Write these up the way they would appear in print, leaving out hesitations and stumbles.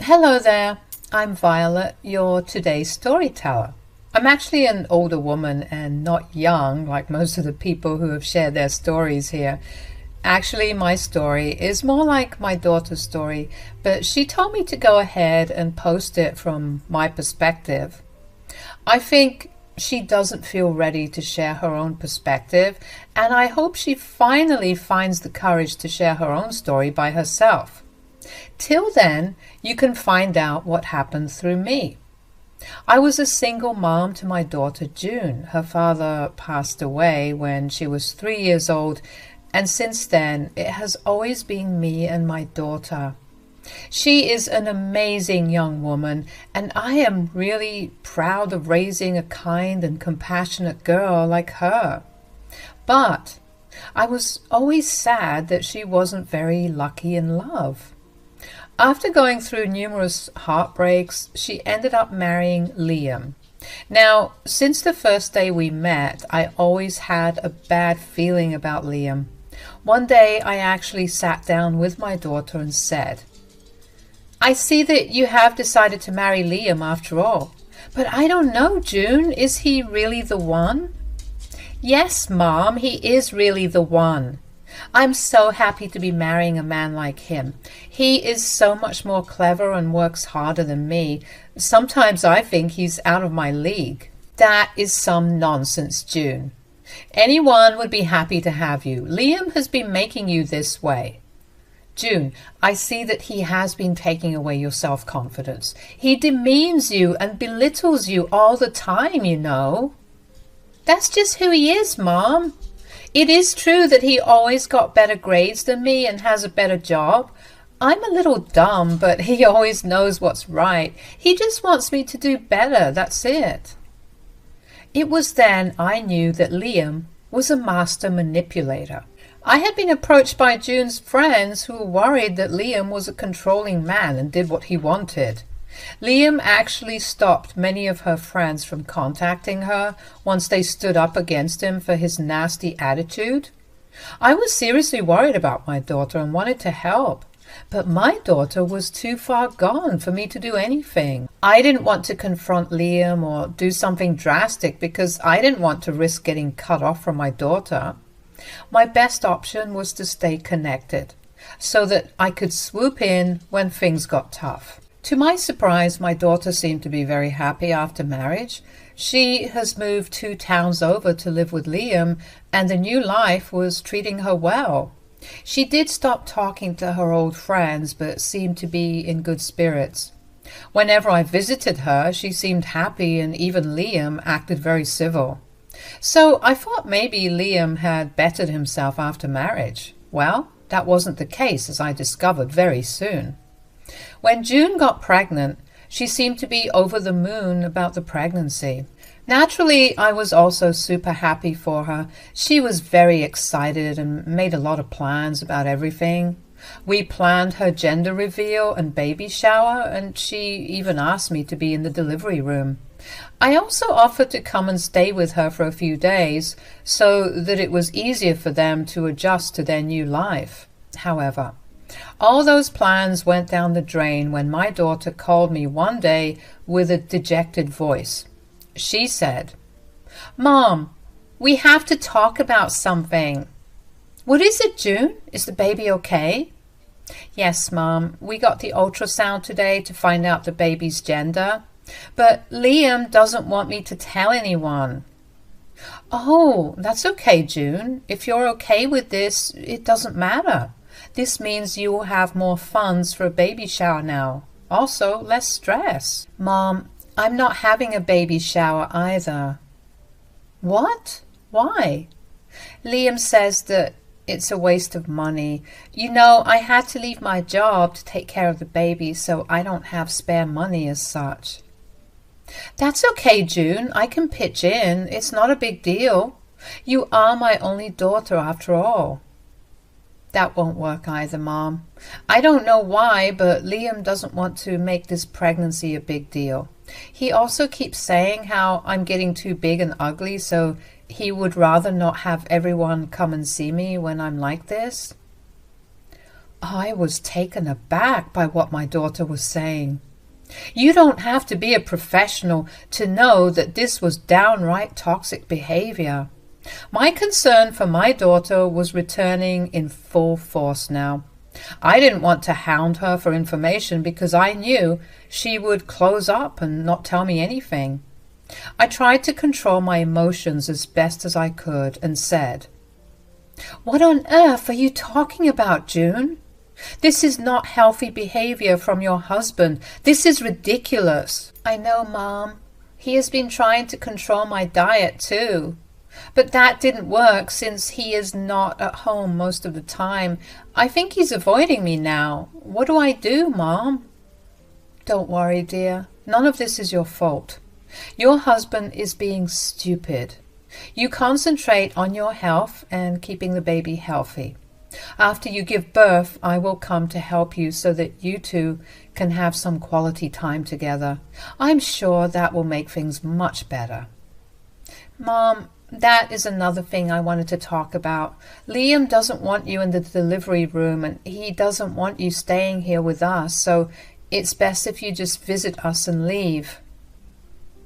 Hello there, I'm Violet, your today's storyteller. I'm actually an older woman and not young like most of the people who have shared their stories here. Actually, my story is more like my daughter's story, but she told me to go ahead and post it from my perspective. I think she doesn't feel ready to share her own perspective, and I hope she finally finds the courage to share her own story by herself. Till then, you can find out what happened through me. I was a single mom to my daughter June. Her father passed away when she was 3 years old, and since then it has always been me and my daughter. She is an amazing young woman, and I am really proud of raising a kind and compassionate girl like her. But I was always sad that she wasn't very lucky in love. After going through numerous heartbreaks, she ended up marrying Liam. Now, since the first day we met, I always had a bad feeling about Liam. One day I actually sat down with my daughter and said, "I see that you have decided to marry Liam after all, but I don't know, June, is he really the one?" "Yes, Mom, he is really the one. I'm so happy to be marrying a man like him. He is so much more clever and works harder than me. Sometimes I think he's out of my league." "That is some nonsense, June. Anyone would be happy to have you. Liam has been making you this way." "June, I see that he has been taking away your self-confidence. He demeans you and belittles you all the time, you know." "That's just who he is, Mom. It is true that he always got better grades than me and has a better job. I'm a little dumb, but he always knows what's right. He just wants me to do better, that's it." It was then I knew that Liam was a master manipulator. I had been approached by June's friends who were worried that Liam was a controlling man and did what he wanted. Liam actually stopped many of her friends from contacting her once they stood up against him for his nasty attitude. I was seriously worried about my daughter and wanted to help, but my daughter was too far gone for me to do anything. I didn't want to confront Liam or do something drastic because I didn't want to risk getting cut off from my daughter. My best option was to stay connected so that I could swoop in when things got tough. To my surprise, my daughter seemed to be very happy after marriage. She has moved 2 towns over to live with Liam, and the new life was treating her well. She did stop talking to her old friends, but seemed to be in good spirits. Whenever I visited her, she seemed happy, and even Liam acted very civil. So I thought maybe Liam had bettered himself after marriage. Well, that wasn't the case, as I discovered very soon. When June got pregnant, she seemed to be over the moon about the pregnancy. Naturally, I was also super happy for her. She was very excited and made a lot of plans about everything. We planned her gender reveal and baby shower, and she even asked me to be in the delivery room. I also offered to come and stay with her for a few days so that it was easier for them to adjust to their new life. However, all those plans went down the drain when my daughter called me one day with a dejected voice. She said, "Mom, we have to talk about something." "What is it, June? Is the baby okay?" "Yes, Mom. We got the ultrasound today to find out the baby's gender, but Liam doesn't want me to tell anyone." "Oh, that's okay, June. If you're okay with this, it doesn't matter. This means you will have more funds for a baby shower now. Also, less stress." "Mom, I'm not having a baby shower either." "What? Why?" "Liam says that it's a waste of money. You know, I had to leave my job to take care of the baby, so I don't have spare money as such." "That's okay, June. I can pitch in. It's not a big deal. You are my only daughter after all." "That won't work either, Mom. I don't know why, but Liam doesn't want to make this pregnancy a big deal. He also keeps saying how I'm getting too big and ugly, so he would rather not have everyone come and see me when I'm like this." I was taken aback by what my daughter was saying. You don't have to be a professional to know that this was downright toxic behavior. My concern for my daughter was returning in full force now. I didn't want to hound her for information because I knew she would close up and not tell me anything. I tried to control my emotions as best as I could and said, "What on earth are you talking about, June? This is not healthy behavior from your husband. This is ridiculous." "I know, Mom. He has been trying to control my diet too. But that didn't work since he is not at home most of the time. I think he's avoiding me now. What do I do, Mom?" "Don't worry, dear. None of this is your fault. Your husband is being stupid. You concentrate on your health and keeping the baby healthy. After you give birth, I will come to help you so that you two can have some quality time together. I'm sure that will make things much better." "Mom, that is another thing I wanted to talk about. Liam doesn't want you in the delivery room and he doesn't want you staying here with us, so it's best if you just visit us and leave."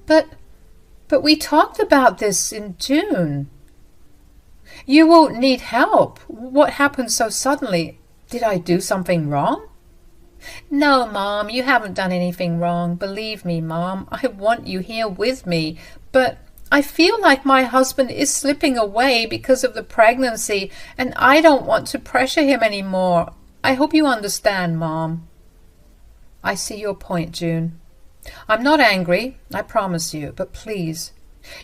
But we talked about this in June." "You will need help. What happened so suddenly? Did I do something wrong?" "No, Mom, you haven't done anything wrong. Believe me, Mom, I want you here with me. But I feel like my husband is slipping away because of the pregnancy, and I don't want to pressure him anymore. I hope you understand, Mom." "I see your point, June. I'm not angry, I promise you, but please,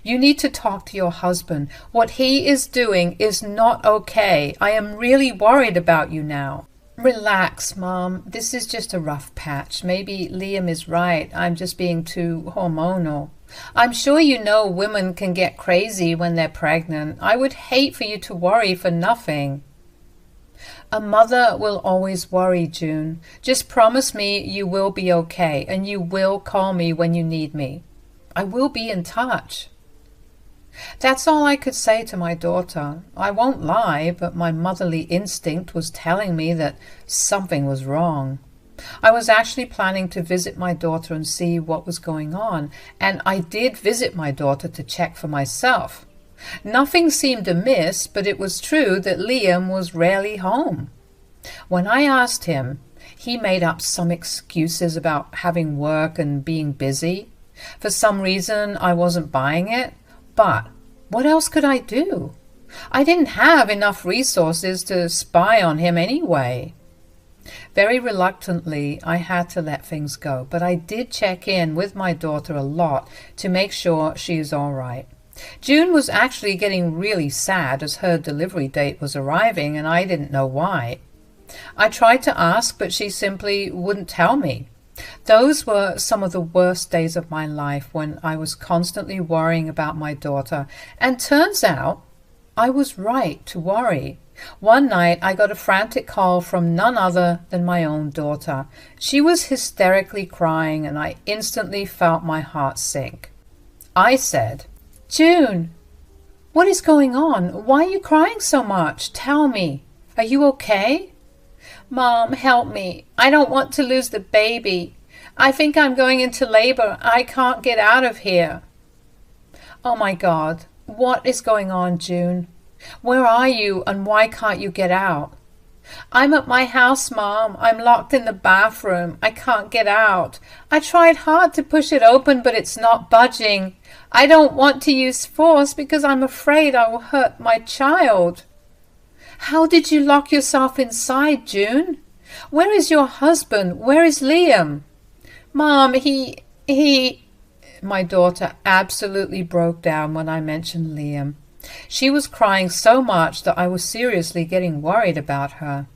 you need to talk to your husband. What he is doing is not okay. I am really worried about you now." "Relax, Mom. This is just a rough patch. Maybe Liam is right. I'm just being too hormonal. I'm sure you know women can get crazy when they're pregnant. I would hate for you to worry for nothing." "A mother will always worry, June. Just promise me you will be okay and you will call me when you need me. I will be in touch." That's all I could say to my daughter. I won't lie, but my motherly instinct was telling me that something was wrong. I was actually planning to visit my daughter and see what was going on, and I did visit my daughter to check for myself. Nothing seemed amiss, but it was true that Liam was rarely home. When I asked him, he made up some excuses about having work and being busy. For some reason, I wasn't buying it, but what else could I do? I didn't have enough resources to spy on him anyway. Very reluctantly, I had to let things go, but I did check in with my daughter a lot to make sure she is all right. June was actually getting really sad as her delivery date was arriving, and I didn't know why. I tried to ask, but she simply wouldn't tell me. Those were some of the worst days of my life when I was constantly worrying about my daughter, and turns out I was right to worry. One night I got a frantic call from none other than my own daughter. She was hysterically crying, and I instantly felt my heart sink. I said, "June, what is going on? Why are you crying so much? Tell me. Are you okay?" "Mom, help me. I don't want to lose the baby. I think I'm going into labor. I can't get out of here." "Oh my God, what is going on, June? Where are you and why can't you get out?" "I'm at my house, Mom. I'm locked in the bathroom. I can't get out. I tried hard to push it open, but it's not budging. I don't want to use force because I'm afraid I will hurt my child." "How did you lock yourself inside, June? Where is your husband? Where is Liam?" "Mom, he... My daughter absolutely broke down when I mentioned Liam. She was crying so much that I was seriously getting worried about her.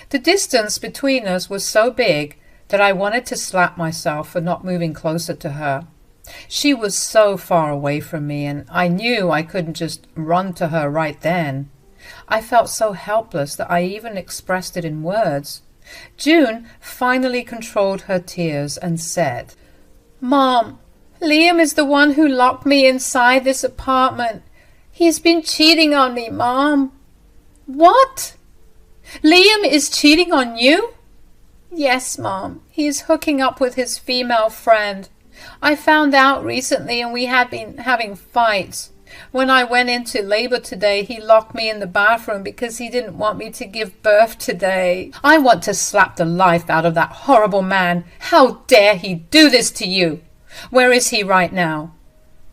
The distance between us was so big that I wanted to slap myself for not moving closer to her. She was so far away from me, and I knew I couldn't just run to her right then. I felt so helpless that I even expressed it in words. June finally controlled her tears and said, "Mom, Liam is the one who locked me inside this apartment. He's been cheating on me, Mom." "What?" Liam is cheating on you? Yes, Mom. He is hooking up with his female friend. I found out recently and we had been having fights. When I went into labor today, he locked me in the bathroom because he didn't want me to give birth today. I want to slap the life out of that horrible man. How dare he do this to you? Where is he right now?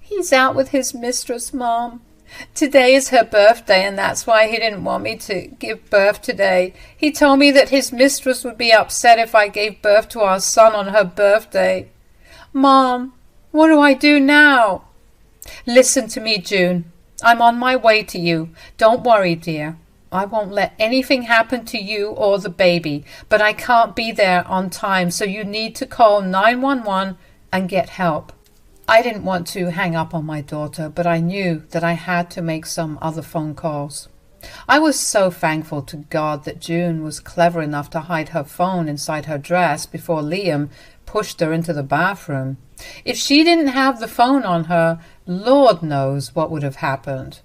He's out with his mistress, Mom. Today is her birthday, and that's why he didn't want me to give birth today. He told me that his mistress would be upset if I gave birth to our son on her birthday. Mom, what do I do now? Listen to me, June. I'm on my way to you. Don't worry, dear. I won't let anything happen to you or the baby, but I can't be there on time, so you need to call 911 and get help. I didn't want to hang up on my daughter, but I knew that I had to make some other phone calls. I was so thankful to God that June was clever enough to hide her phone inside her dress before Liam pushed her into the bathroom. If she didn't have the phone on her, Lord knows what would have happened.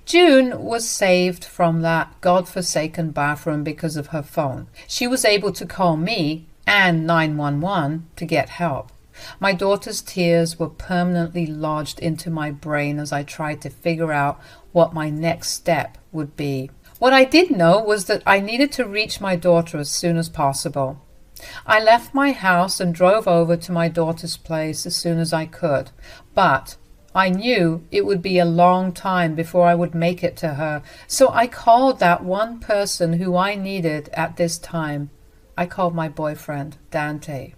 June was saved from that God-forsaken bathroom because of her phone. She was able to call me and 911 to get help. My daughter's tears were permanently lodged into my brain as I tried to figure out what my next step would be. What I did know was that I needed to reach my daughter as soon as possible. I left my house and drove over to my daughter's place as soon as I could, but I knew it would be a long time before I would make it to her, so I called that one person who I needed at this time. I called my boyfriend, Dante.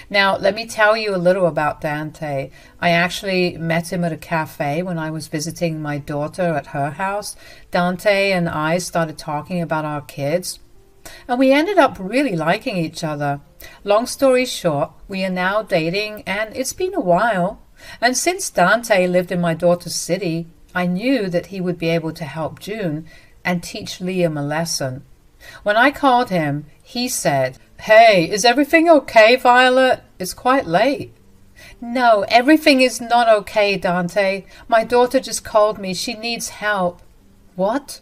Now, let me tell you a little about Dante. I actually met him at a cafe when I was visiting my daughter at her house. Dante and I started talking about our kids, and we ended up really liking each other. Long story short, we are now dating, and it's been a while. And since Dante lived in my daughter's city, I knew that he would be able to help June and teach Liam a lesson. When I called him, he said, "Hey, is everything okay, Violet? It's quite late." "No, everything is not okay, Dante. My daughter just called me. She needs help." "What?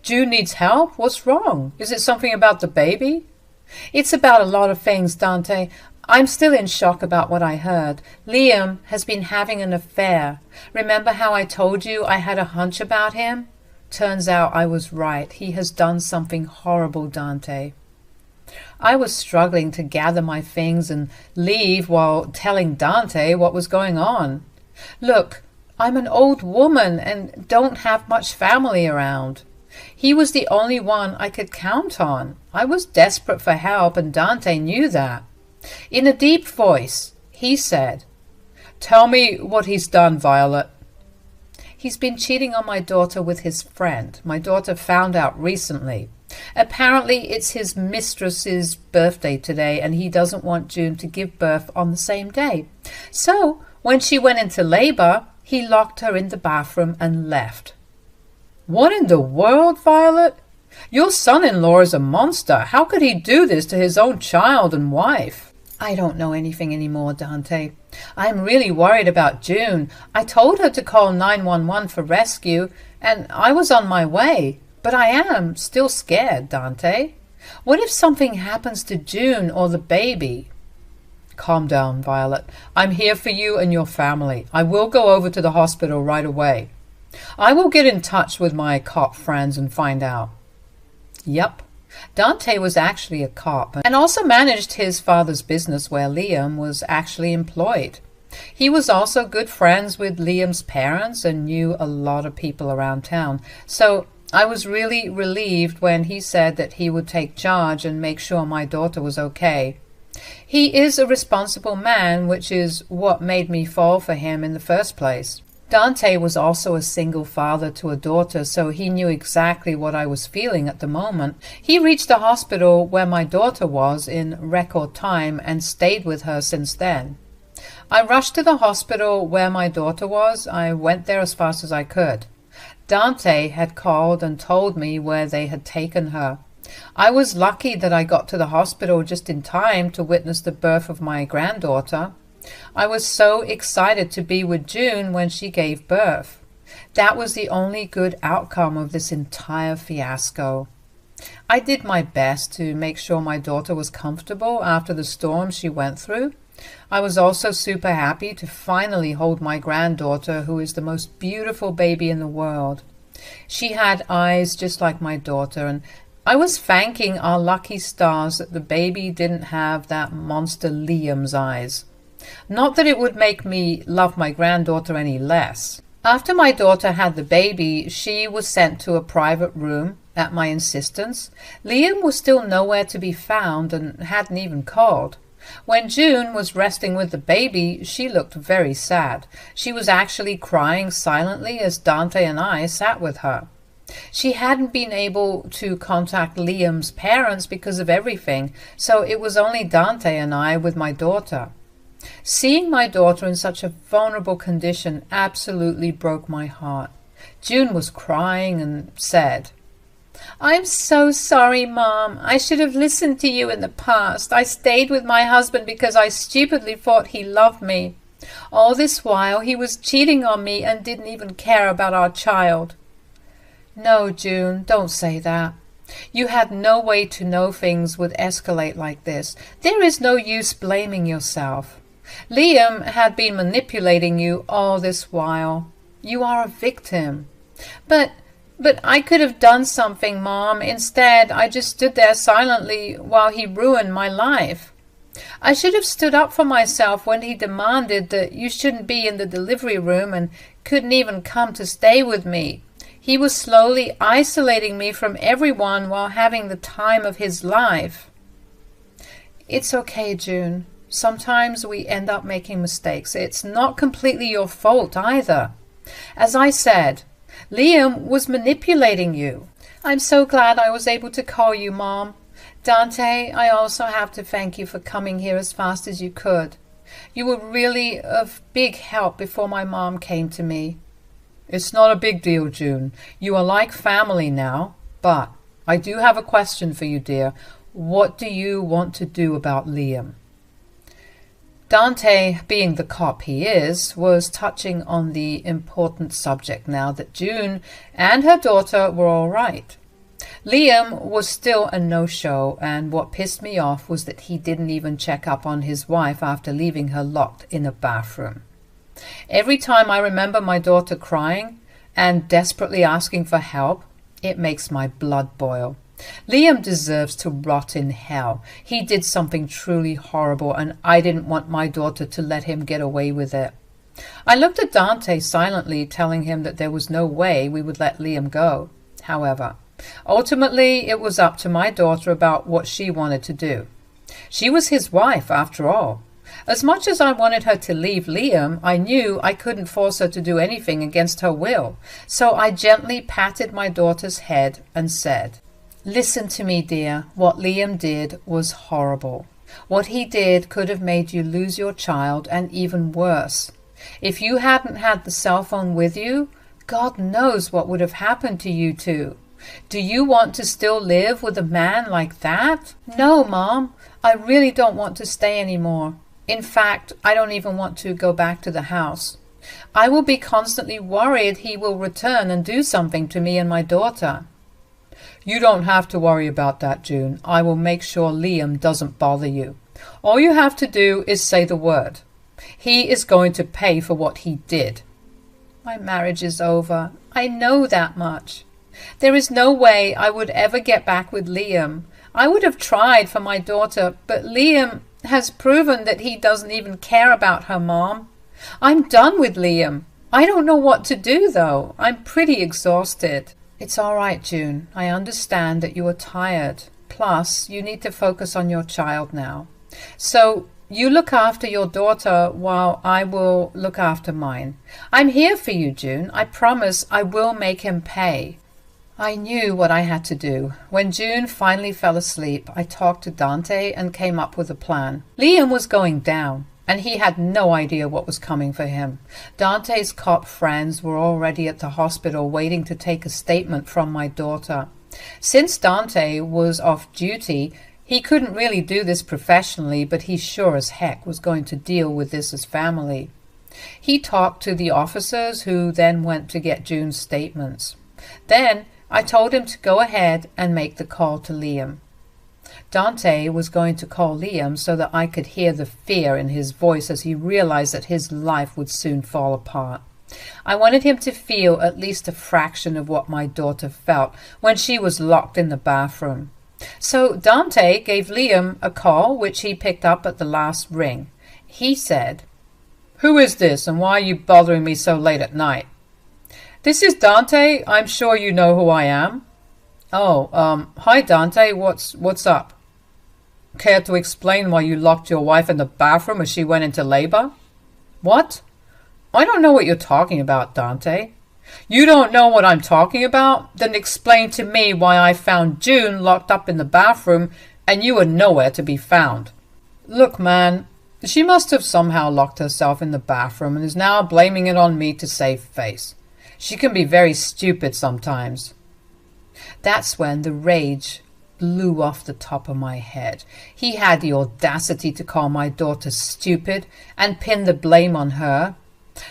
June needs help? What's wrong? Is it something about the baby?" "It's about a lot of things, Dante. I'm still in shock about what I heard. Liam has been having an affair. Remember how I told you I had a hunch about him? Turns out I was right. He has done something horrible, Dante." I was struggling to gather my things and leave while telling Dante what was going on. Look, I'm an old woman and don't have much family around. He was the only one I could count on. I was desperate for help, and Dante knew that. In a deep voice, he said, "Tell me what he's done, Violet." "He's been cheating on my daughter with his friend. My daughter found out recently. Apparently it's his mistress's birthday today, and he doesn't want June to give birth on the same day. So when she went into labor, he locked her in the bathroom and left." "What in the world, Violet? Your son-in-law is a monster. How could he do this to his own child and wife?" "I don't know anything anymore, Dante. I'm really worried about June. I told her to call 911 for rescue, and I was on my way. But I am still scared, Dante. What if something happens to June or the baby?" "Calm down, Violet. I'm here for you and your family. I will go over to the hospital right away. I will get in touch with my cop friends and find out." Yep. Dante was actually a cop and also managed his father's business where Liam was actually employed. He was also good friends with Liam's parents and knew a lot of people around town. So I was really relieved when he said that he would take charge and make sure my daughter was okay. He is a responsible man, which is what made me fall for him in the first place. Dante was also a single father to a daughter, so he knew exactly what I was feeling at the moment. He reached the hospital where my daughter was in record time and stayed with her since then. I rushed to the hospital where my daughter was. I went there as fast as I could. Dante had called and told me where they had taken her. I was lucky that I got to the hospital just in time to witness the birth of my granddaughter. I was so excited to be with June when she gave birth. That was the only good outcome of this entire fiasco. I did my best to make sure my daughter was comfortable after the storm she went through. I was also super happy to finally hold my granddaughter, who is the most beautiful baby in the world. She had eyes just like my daughter, and I was thanking our lucky stars that the baby didn't have that monster Liam's eyes. Not that it would make me love my granddaughter any less. After my daughter had the baby, she was sent to a private room at my insistence. Liam was still nowhere to be found and hadn't even called. When June was resting with the baby, she looked very sad. She was actually crying silently as Dante and I sat with her. She hadn't been able to contact Liam's parents because of everything, so it was only Dante and I with my daughter. Seeing my daughter in such a vulnerable condition absolutely broke my heart. June was crying and said, "I'm so sorry, Mom. I should have listened to you in the past. I stayed with my husband because I stupidly thought he loved me. All this while he was cheating on me and didn't even care about our child." "No, June, don't say that. You had no way to know things would escalate like this. There is no use blaming yourself. Liam had been manipulating you all this while. You are a victim." But I could have done something, Mom. Instead, I just stood there silently while he ruined my life. I should have stood up for myself when he demanded that you shouldn't be in the delivery room and couldn't even come to stay with me. He was slowly isolating me from everyone while having the time of his life. It's okay, June. Sometimes we end up making mistakes. It's not completely your fault either. As I said, Liam was manipulating you. I'm so glad I was able to call you, Mom. Dante, I also have to thank you for coming here as fast as you could. You were really of big help before my mom came to me. It's not a big deal, June. You are like family now. But I do have a question for you, dear. What do you want to do about Liam? Dante, being the cop he is, was touching on the important subject now that June and her daughter were all right. Liam was still a no-show, and what pissed me off was that he didn't even check up on his wife after leaving her locked in a bathroom. Every time I remember my daughter crying and desperately asking for help, it makes my blood boil. Liam deserves to rot in hell. He did something truly horrible, and I didn't want my daughter to let him get away with it. I looked at Dante silently, telling him that there was no way we would let Liam go. However, ultimately it was up to my daughter about what she wanted to do. She was his wife, after all. As much as I wanted her to leave Liam, I knew I couldn't force her to do anything against her will. So I gently patted my daughter's head and said, "Listen to me, dear. What Liam did was horrible. What he did could have made you lose your child, and even worse. If you hadn't had the cell phone with you, God knows what would have happened to you two. Do you want to still live with a man like that?" "No, Mom. I really don't want to stay anymore. In fact, I don't even want to go back to the house. I will be constantly worried he will return and do something to me and my daughter." "You don't have to worry about that, June. I will make sure Liam doesn't bother you. All you have to do is say the word. He is going to pay for what he did." "My marriage is over. I know that much. There is no way I would ever get back with Liam. I would have tried for my daughter, but Liam has proven that he doesn't even care about her, Mom. I'm done with Liam. I don't know what to do, though. I'm pretty exhausted." "It's all right, June. I understand that you are tired. Plus, you need to focus on your child now. So you look after your daughter while I will look after mine. I'm here for you, June. I promise I will make him pay." I knew what I had to do. When June finally fell asleep, I talked to Dante and came up with a plan. Liam was going down, and he had no idea what was coming for him. Dante's cop friends were already at the hospital waiting to take a statement from my daughter. Since Dante was off duty, he couldn't really do this professionally, but he sure as heck was going to deal with this as family. He talked to the officers, who then went to get June's statements. Then I told him to go ahead and make the call to Liam. Dante was going to call Liam so that I could hear the fear in his voice as he realized that his life would soon fall apart. I wanted him to feel at least a fraction of what my daughter felt when she was locked in the bathroom. So Dante gave Liam a call, which he picked up at the last ring. He said, "Who is this, and why are you bothering me so late at night?" "This is Dante. I'm sure you know who I am." "Oh, hi Dante, what's up? Care to explain why you locked your wife in the bathroom as she went into labor?" "What? I don't know what you're talking about, Dante." "You don't know what I'm talking about? Then explain to me why I found June locked up in the bathroom and you were nowhere to be found." "Look, man, she must have somehow locked herself in the bathroom and is now blaming it on me to save face. She can be very stupid sometimes." That's when the rage blew off the top of my head. He had the audacity to call my daughter stupid and pin the blame on her.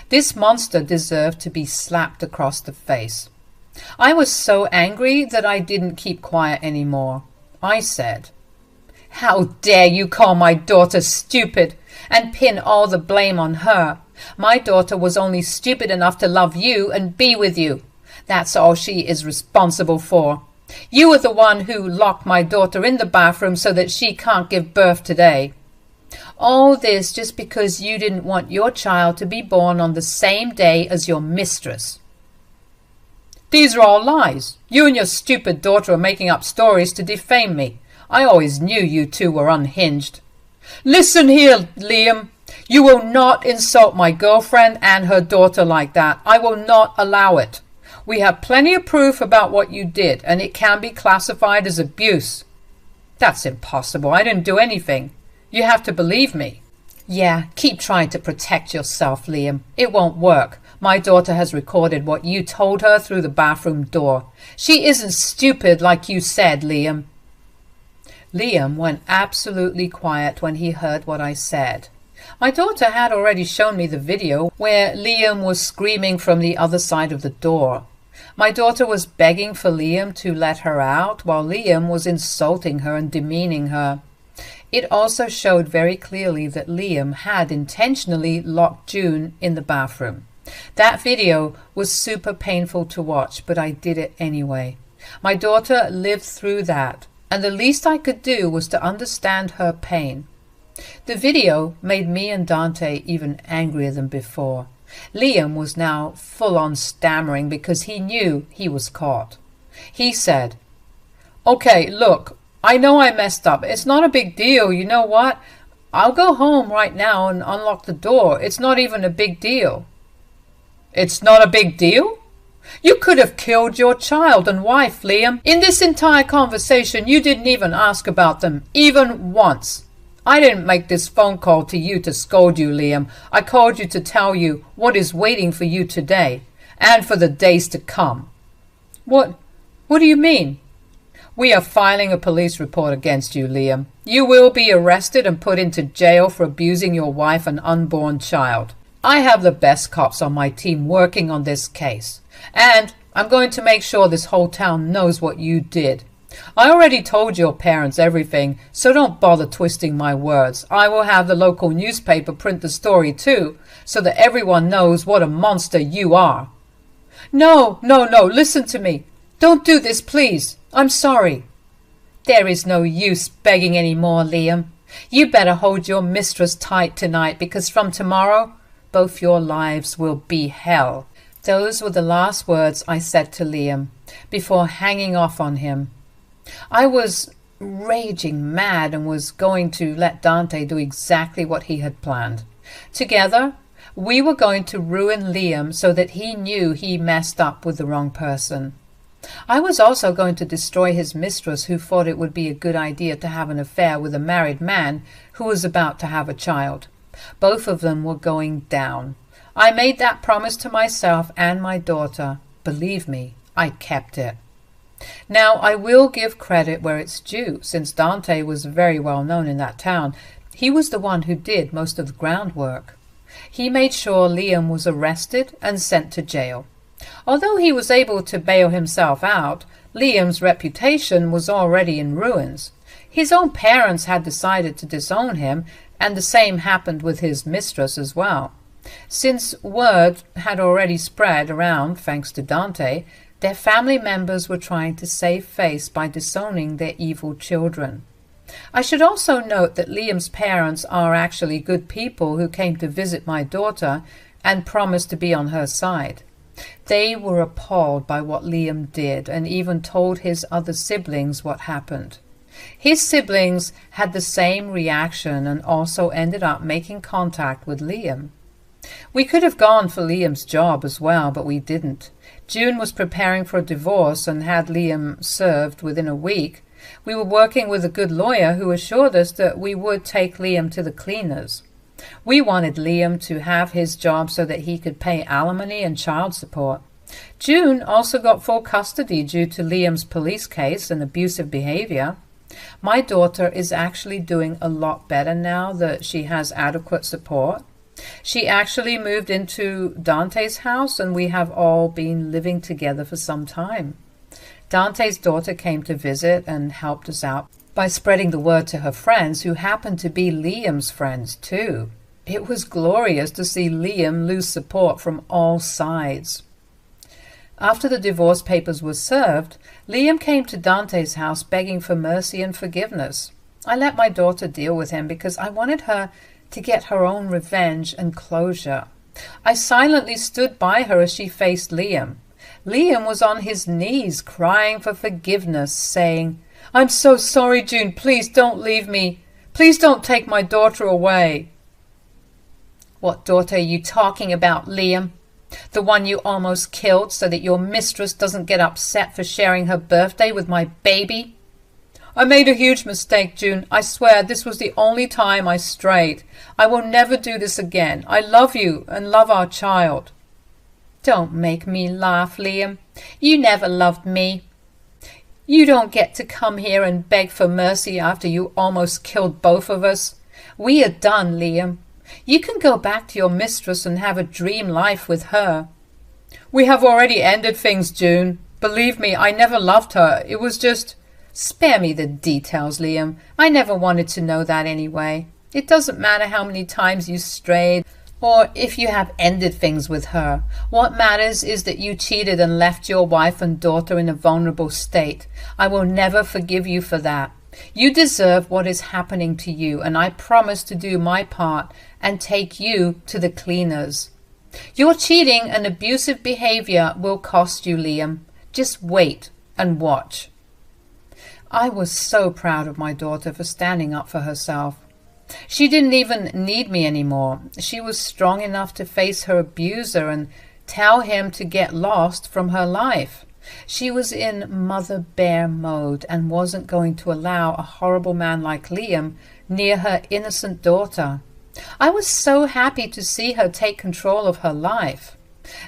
This monster deserved to be slapped across the face. I was so angry that I didn't keep quiet anymore. I said, "How dare you call my daughter stupid and pin all the blame on her? My daughter was only stupid enough to love you and be with you. That's all she is responsible for. You were the one who locked my daughter in the bathroom so that she can't give birth today. All this just because you didn't want your child to be born on the same day as your mistress." "These are all lies. You and your stupid daughter are making up stories to defame me. I always knew you two were unhinged." "Listen here, Liam. You will not insult my girlfriend and her daughter like that. I will not allow it. We have plenty of proof about what you did, and it can be classified as abuse." "That's impossible. I didn't do anything. You have to believe me." "Yeah, keep trying to protect yourself, Liam. It won't work. My daughter has recorded what you told her through the bathroom door. She isn't stupid like you said, Liam." Liam went absolutely quiet when he heard what I said. My daughter had already shown me the video where Liam was screaming from the other side of the door. My daughter was begging for Liam to let her out, while Liam was insulting her and demeaning her. It also showed very clearly that Liam had intentionally locked June in the bathroom. That video was super painful to watch, but I did it anyway. My daughter lived through that, and the least I could do was to understand her pain. The video made me and Dante even angrier than before. Liam was now full-on stammering because he knew he was caught. He said, "Okay, look, I know I messed up. It's not a big deal. You know what? I'll go home right now and unlock the door. It's not even a big deal." "It's not a big deal? You could have killed your child and wife, Liam. In this entire conversation, you didn't even ask about them, even once. I didn't make this phone call to you to scold you, Liam. I called you to tell you what is waiting for you today and for the days to come." What do you mean?" "We are filing a police report against you, Liam. You will be arrested and put into jail for abusing your wife and unborn child. I have the best cops on my team working on this case, and I'm going to make sure this whole town knows what you did. I already told your parents everything, so don't bother twisting my words. I will have the local newspaper print the story too, so that everyone knows what a monster you are." No, listen to me. Don't do this, please. I'm sorry." "There is no use begging any more, Liam. You better hold your mistress tight tonight, because from tomorrow, both your lives will be hell." Those were the last words I said to Liam before hanging off on him. I was raging mad and was going to let Dante do exactly what he had planned. Together, we were going to ruin Liam so that he knew he messed up with the wrong person. I was also going to destroy his mistress, who thought it would be a good idea to have an affair with a married man who was about to have a child. Both of them were going down. I made that promise to myself and my daughter. Believe me, I kept it. Now, I will give credit where it's due, since Dante was very well known in that town. He was the one who did most of the groundwork. He made sure Liam was arrested and sent to jail. Although he was able to bail himself out, Liam's reputation was already in ruins. His own parents had decided to disown him, and the same happened with his mistress as well. Since word had already spread around, thanks to Dante, their family members were trying to save face by disowning their evil children. I should also note that Liam's parents are actually good people who came to visit my daughter and promised to be on her side. They were appalled by what Liam did and even told his other siblings what happened. His siblings had the same reaction and also ended up making contact with Liam. We could have gone for Liam's job as well, but we didn't. June was preparing for a divorce and had Liam served within a week. We were working with a good lawyer who assured us that we would take Liam to the cleaners. We wanted Liam to have his job so that he could pay alimony and child support. June also got full custody due to Liam's police case and abusive behavior. My daughter is actually doing a lot better now that she has adequate support. She actually moved into Dante's house, and we have all been living together for some time. Dante's daughter came to visit and helped us out by spreading the word to her friends, who happened to be Liam's friends too. It was glorious to see Liam lose support from all sides. After the divorce papers were served, Liam came to Dante's house begging for mercy and forgiveness. I let my daughter deal with him because I wanted her to get her own revenge and closure. I silently stood by her as she faced Liam. Liam was on his knees crying for forgiveness, saying, "I'm so sorry, June. Please don't leave me. Please don't take my daughter away." "What daughter are you talking about, Liam? The one you almost killed so that your mistress doesn't get upset for sharing her birthday with my baby?" "I made a huge mistake, June. I swear this was the only time I strayed. I will never do this again. I love you and love our child." "Don't make me laugh, Liam. You never loved me. You don't get to come here and beg for mercy after you almost killed both of us. We are done, Liam. You can go back to your mistress and have a dream life with her." "We have already ended things, June. Believe me, I never loved her. It was just—" "Spare me the details, Liam. I never wanted to know that anyway. It doesn't matter how many times you strayed or if you have ended things with her. What matters is that you cheated and left your wife and daughter in a vulnerable state. I will never forgive you for that. You deserve what is happening to you, and I promise to do my part and take you to the cleaners. Your cheating and abusive behavior will cost you, Liam. Just wait and watch." I was so proud of my daughter for standing up for herself. She didn't even need me anymore. She was strong enough to face her abuser and tell him to get lost from her life. She was in mother bear mode and wasn't going to allow a horrible man like Liam near her innocent daughter. I was so happy to see her take control of her life.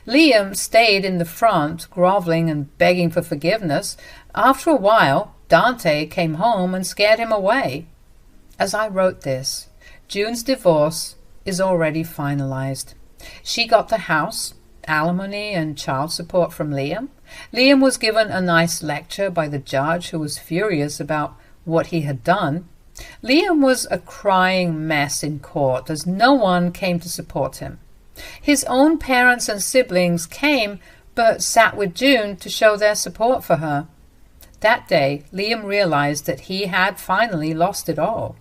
Liam stayed in the front, groveling and begging for forgiveness. After a while, Dante came home and scared him away. As I wrote this, June's divorce is already finalized. She got the house, alimony and child support from Liam. Liam was given a nice lecture by the judge, who was furious about what he had done. Liam was a crying mess in court as no one came to support him. His own parents and siblings came but sat with June to show their support for her. That day, Liam realized that he had finally lost it all.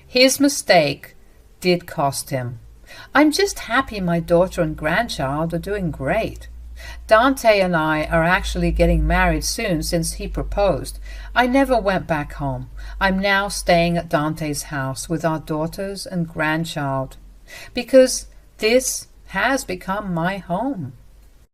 His mistake did cost him. I'm just happy my daughter and grandchild are doing great. Dante and I are actually getting married soon since he proposed. I never went back home. I'm now staying at Dante's house with our daughters and grandchild because this has become my home.